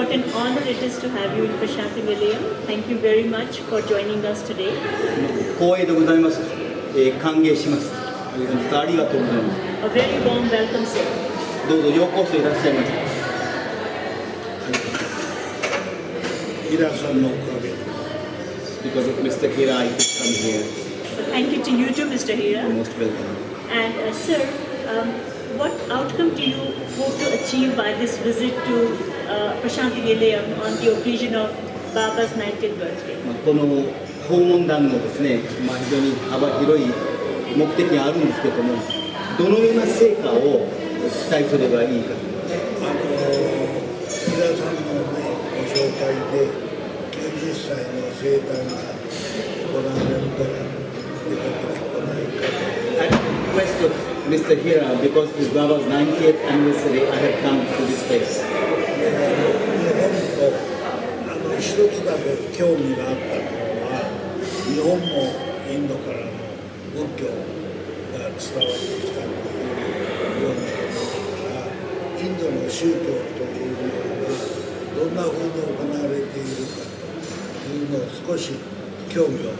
what an honor it is to have you in Prashanthi Nilayam. Thank you very much for joining us today. 光栄でございます。歓迎します。ありがとうございます。A very warm welcome, sir. どうぞようこそいらっしゃいませ。平さんのおかげで。Because of Mr. Hira, I could come here. So thank you to you too, Mr. Hira. You're most welcome. And sir, what outcome do you hope to achieve by this visit to Prashanthi Nilayam on the occasion of Baba's 90th birthday? この訪問団のですね、非常に幅広い目的があるんですけども、どのような成果を期待すればいいか。平さんの、ご紹介で90歳の生誕が行われるから出かけてこないかと。At the request of Mr. Hira, because this Baba's 90th anniversary, I have come to this place. 日本と一つだけ興味があったのは、日本もインドからの仏教が伝わってきたというようなことから、インドの宗教というものがどんなふうに行われているかというのを少し興味を持った。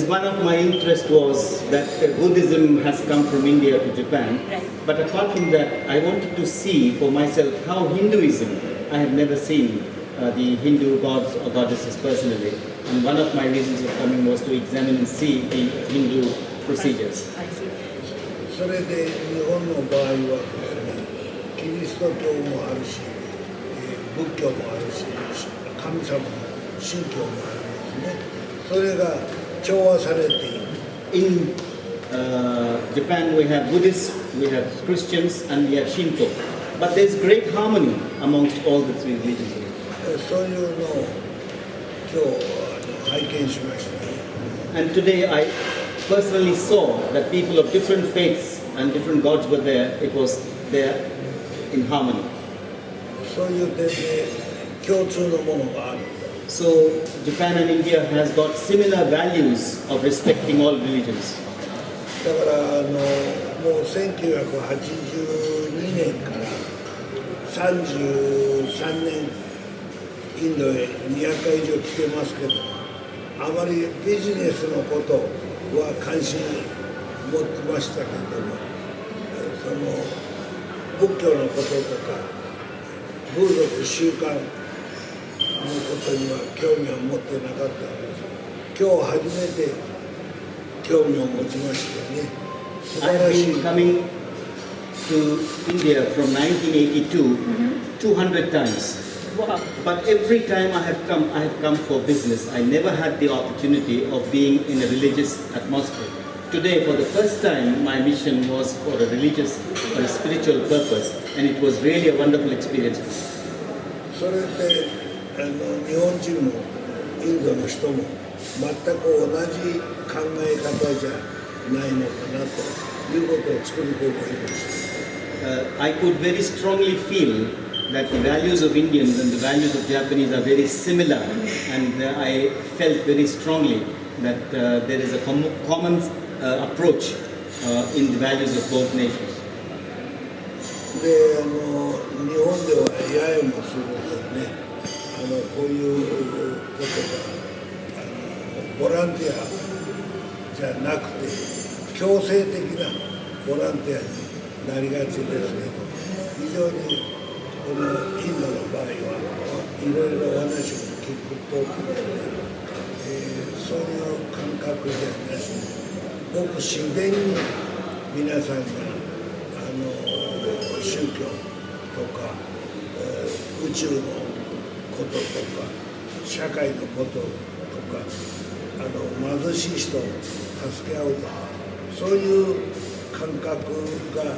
One of my interests was that Buddhism has come from India to Japan, but apart from that, I wanted to see for myself how Hinduism, I have never seen the Hindu gods or goddesses personally, and one of my reasons of coming was to examine and see the Hindu procedures. それで日本の場合はですね、キリスト教もあるし、仏教もあるし、神様の宗教もあるんですね。それが調和されている。In Japan, we have Buddhists, we have Christians, and we have Shinto. But there's great harmony amongst all the three religions. そういうのを今日拝見しました。And today I personally saw that people of different faiths and different gods were there. It was there in harmony. そういう点で共通のものがある。So Japan and India has got similar values of respecting all religions. だからもう1982年から33年インドへ200回以上来てますけど、あまりビジネスのことは関心持ってましたけども、その仏教のこととか風俗習慣のことには興味を持ってなかったんです。今日初めて興味を持ちましてね。素晴らしい。I've been coming to India from 1982 200 times. Wow. But every time I have come for business. I never had the opportunity of being in a religious atmosphere. Today, for the first time, my mission was for a religious or a spiritual purpose, and it was really a wonderful experience. それで日本人もインドの人も全く同じ考え方じゃないのかなということを作り込みました。I could very strongly feel that the values of Indians and the values of Japanese are very similar, and I felt very strongly that there is a common approach in the values of both nations. で日本ではややもするのでね、こういうことがボランティアじゃなくて強制的なボランティアになりがちですけど、非常にこのインドの場合はいろいろお話を聞くと、そういう感覚じゃなしにごく自然に皆さんが宗教とか宇宙のこととか社会のこととか貧しい人を助け合うとかそういう感覚が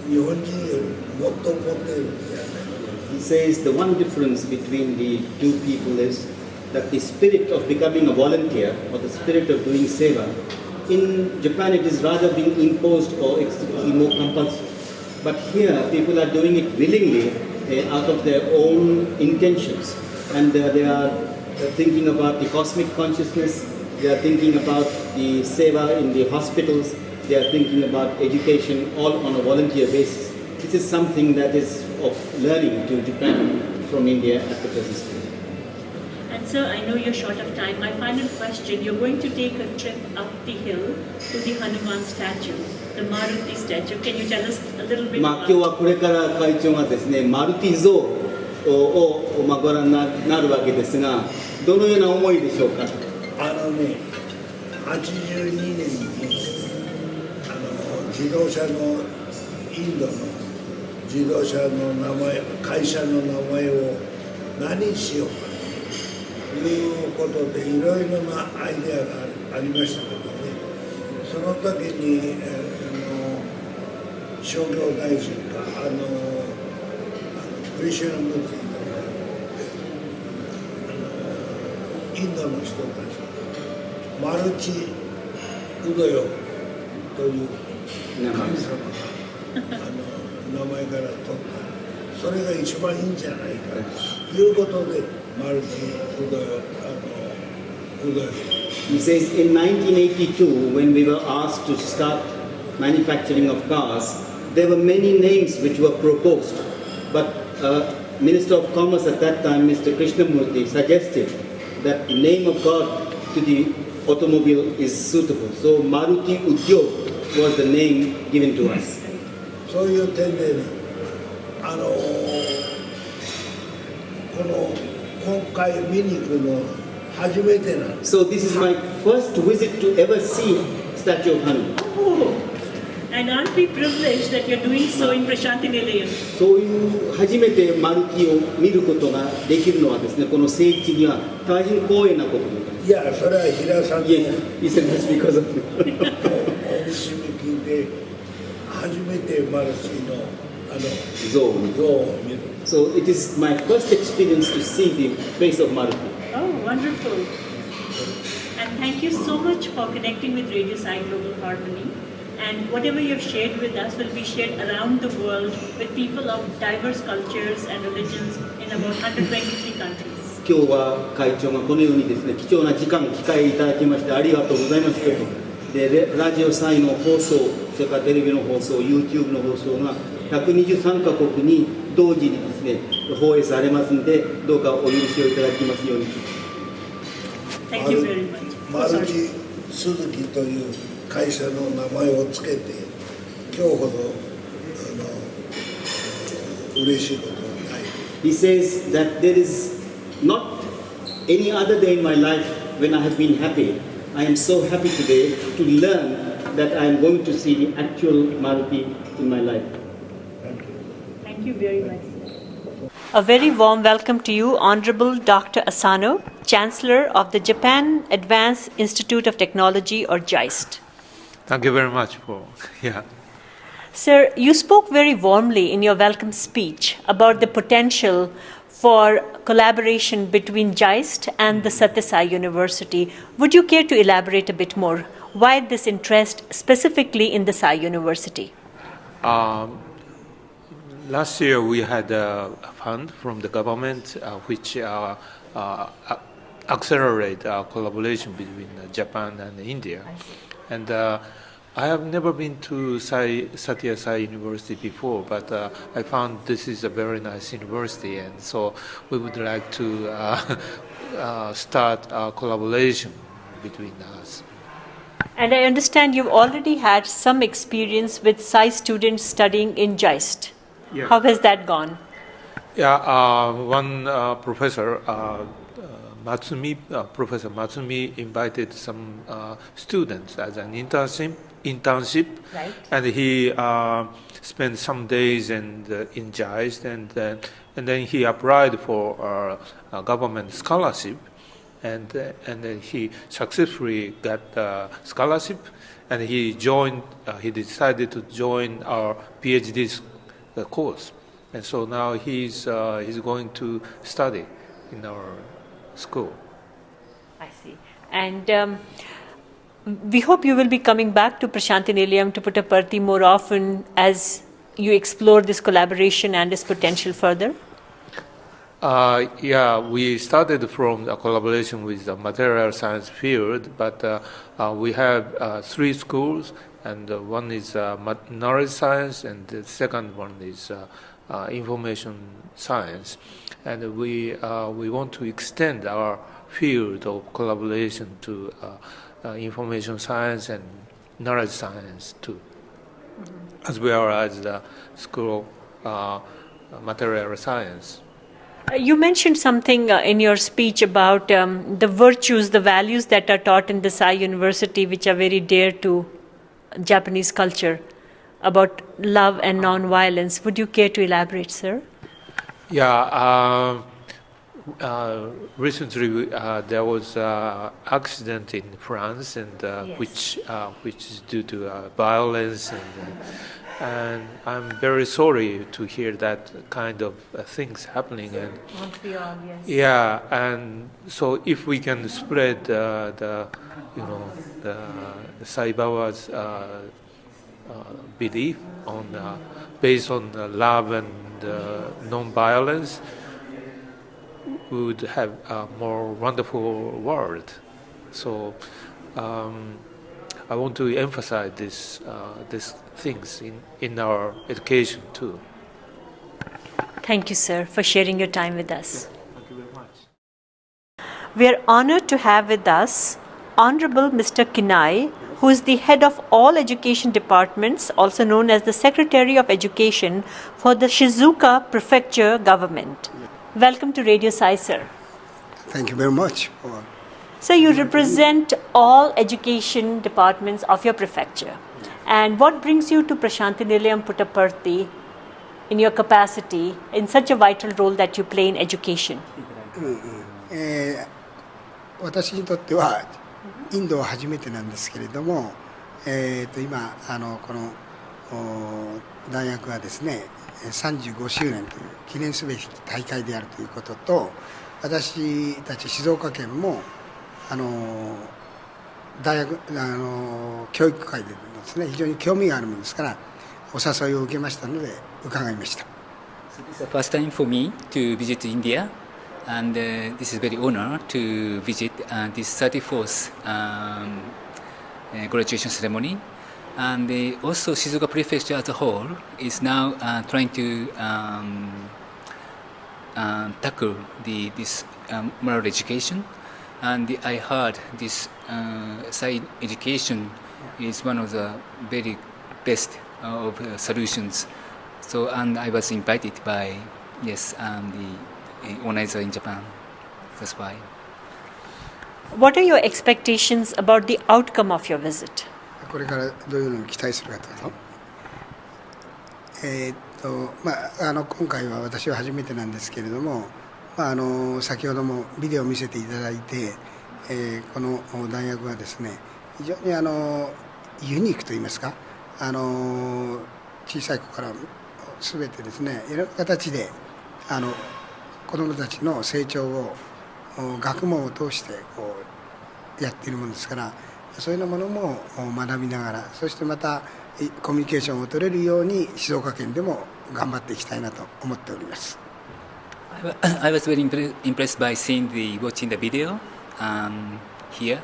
日本人よりもっと持っているんじゃないのかな。He says the one difference between the two people is that the spirit of becoming a volunteer or the spirit of doing seva, in Japan it is rather being imposed or excessively more compulsory. But here people are doing it willingly out of their own intentions, and they are thinking about the cosmic consciousness, they are thinking about the seva in the hospitals, they are thinking about education all on a volunteer basis. This is something that is of learning to Japan. from India at the present stage. And sir, I know you're short of time. My final question, you're going to take a trip up the hill to the Hanuman statue, the Maruti statue. Can you tell us a little bit 今 about 日はこれから会長がですね、マルティ像をご覧になるわけですが、どのような思いでしょうか。82年に自動車のインドの自動車の名前、会社の名前を何にしようかということでいろいろなアイデアがありましたけどね、その時に商業大臣がクリシュナムーティとかインドの人たちマルチウドヨという神様が名前から取った、それが一番いいんじゃないかということでマルチウドヨHe says in 1982 when we were asked to start manufacturing of cars, there were many names which were proposed, but Minister of Commerce at that time, Mr. Krishnamurti, suggested that the name of God to the automobile is suitable. So Maruti Udyog was the name given to us. そういう点でね、今回見に行くの初めてなんです。So this is my first visit to ever see statue of Hanuman. Oh, and aren't we privileged that you're doing so in Prashanti Nilayam? そういう初めてマルティを見ることができるのはですね、この聖地には大変光栄なことでございます。いや、それは平さんのおHe said that's because of 導きで初めてマルチの像を見る。So it is my first experience to see the face of Maruti. Oh, wonderful. And thank you so much for connecting with Radio Sai Global Harmony. And whatever you have shared with us will be shared around the world with people of diverse cultures and religions in about 123 countries. 今日は会長がこのようにですね、貴重な時間、機会いただきましてありがとうございますけど、でラジオサイの放送、それからテレビの放送、YouTube の放送が123カ国に同時にですね、放映されますので、どうかお許しをいただきますように。Thank you very much. マルチスズキという会社の名前をつけて、今日ほど嬉しいことはない。He says that there is not any other day in my life when I have been happy. I am so happy today to learn that I am going to see the actual Maruti in my life. Thank you very much. A very warm welcome to you, Honorable Dr. Asano, Chancellor of the Japan Advanced Institute of Technology, or JIST. Thank you very much Sir, you spoke very warmly in your welcome speech about the potential for collaboration between JIST and the Satyasai University. Would you care to elaborate a bit more? Why this interest specifically in the Sai University? Last year we had a fund from the government which accelerate our collaboration between Japan and India. And I have never been to Satya Sai University before, but I found this is a very nice university, and so we would like to start a collaboration between us. And I understand you've already had some experience with Sai students studying in JIST. Yeah. How has that gone? Yeah, one professor, Professor Matsumi, invited some students as an internship, right. And he spent some days in JIST, and then he applied for a government scholarship, and then he successfully got the scholarship, and he decided to join our PhD course, and so now he's going to study in our school. I see. And we hope you will be coming back to Prashanti Nilayam to Puttaparthi more often as you explore this collaboration and its potential further. Yeah, we started from a collaboration with the material science field, but we have 3 schools, and one is knowledge science, and the second one is information science, and we want to extend our field of collaboration to information science and knowledge science too, as well as the School of Material Science. You mentioned something in your speech about the virtues, the values that are taught in the Sai University, which are very dear to Japanese culture, about love and non-violence. Would you care to elaborate, sir? Yeah. Recently, there was an accident in France, and which is due to violence, and I'm very sorry to hear that kind of things happening. And Montreal, yes. yeah, and so if we can spread the Sai Baba's belief on based on love and non-violence, we would have a more wonderful world. So I want to emphasize these things in our education too. Thank you, sir, for sharing your time with us. Thank you very much. We are honored to have with us Honorable Mr. Kinai, who is the head of all education departments, also known as the Secretary of Education for the Shizuoka Prefecture government. Welcome to Radio Sai, sir. Thank you very much. So you represent all education departments of your prefecture. And what brings you to Prashanti Nilayam Puttaparthi in your capacity in such a vital role that you play in education? 私にとってはインドは初めてなんですけれども、今この大学がですね35周年という記念すべき大会であるということと、私たち静岡県も大学教育会でですね非常に興味があるものですからお誘いを受けましたので伺いました。 So this is the first time for me to visit India, and this is very honor to visit this 34th graduation ceremony. And also Shizuoka Prefecture as a whole is now trying to tackle this moral education. And I heard this side education is one of the very best of solutions. So, and I was invited by the organizer in Japan. That's why. What are your expectations about the outcome of your visit? これからどういうのを期待するかというと、今回は私は初めてなんですけれども、先ほどもビデオを見せていただいて、この大学はですね非常にユニークといいますか、小さい子から全てですねいろんな形で子どもたちの成長を学問を通してこうやっているものですから、そういうものも学びながら、そしてまたコミュニケーションを取れるように静岡県でも頑張っていきたいなと思っております。I was very impressed by watching the video here,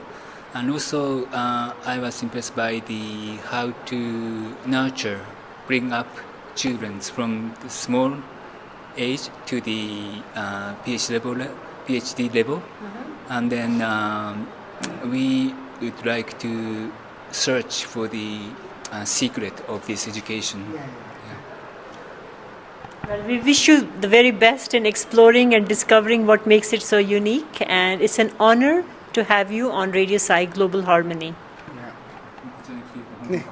and also I was impressed by how to bring up children from the small age to the PhD level, and then we would like to search for the secret of this education. Well, we wish you the very best in exploring and discovering what makes it so unique, and it's an honor to have you on Radio Sai Global Harmony. ね、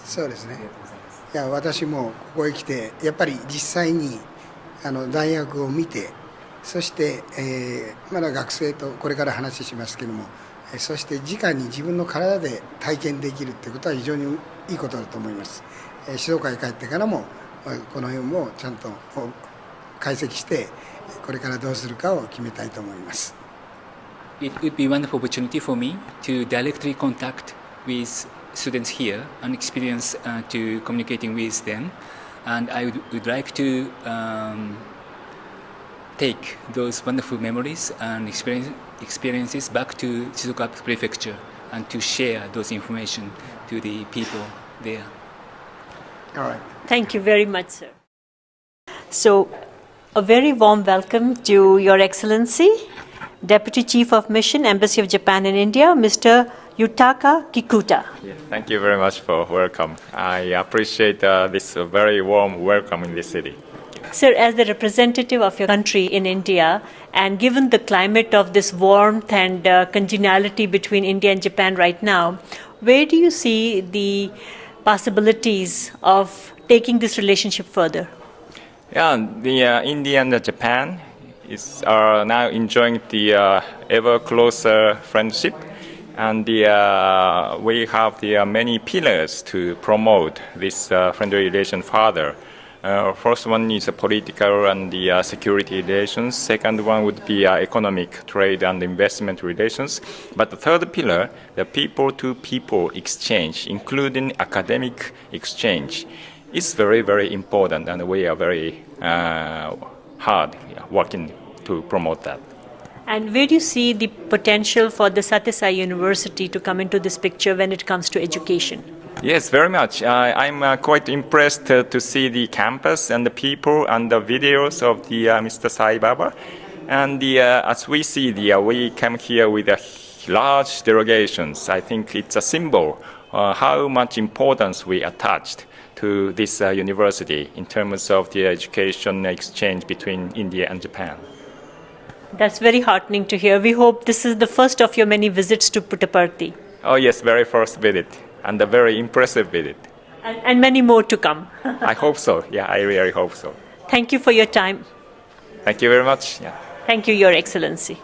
そうですね。いや、私もここへ来てやっぱり実際に大学を見て、そして、まだ学生とこれから話しますけども、そして直に自分の体で体験できるということは非常にいいことだと思います。静岡へ帰ってからもこの辺もちゃんと解析してこれからどうするかを決めたいと思います。 It would be a wonderful opportunity for me to directly contact with students here and experience to communicating with them, and I would like to take those wonderful memories and experiences back to Shizuoka Prefecture and to share those information to the people there. All right. Thank you very much, sir. So, a very warm welcome to Your Excellency, Deputy Chief of Mission, Embassy of Japan in India, Mr. Yutaka Kikuta. Yeah, thank you very much for welcome. I appreciate this very warm welcome in this city. Sir, as the representative of your country in India, and given the climate of this warmth and congeniality between India and Japan right now, where do you see the possibilities of taking this relationship further? Yeah, the India and Japan are now enjoying the ever closer friendship, and we have the many pillars to promote this friendly relation further. First one is political and the security relations. Second one would be economic, trade and investment relations. But the third pillar, the people-to-people exchange, including academic exchange, is very, very important, and we are very hard working to promote that. And where do you see the potential for the Satyasai University to come into this picture when it comes to education? Yes, very much. I'm quite impressed to see the campus and the people and the videos of the Mr. Sai Baba. And as we see, we come here with large delegations. I think it's a symbol how much importance we attached to this university in terms of the education exchange between India and Japan. That's very heartening to hear. We hope this is the first of your many visits to Puttaparthi. Oh yes, very first visit, and a very impressive visit. And many more to come. I hope so. Yeah, I really hope so. Thank you for your time. Thank you very much. Yeah. Thank you, Your Excellency.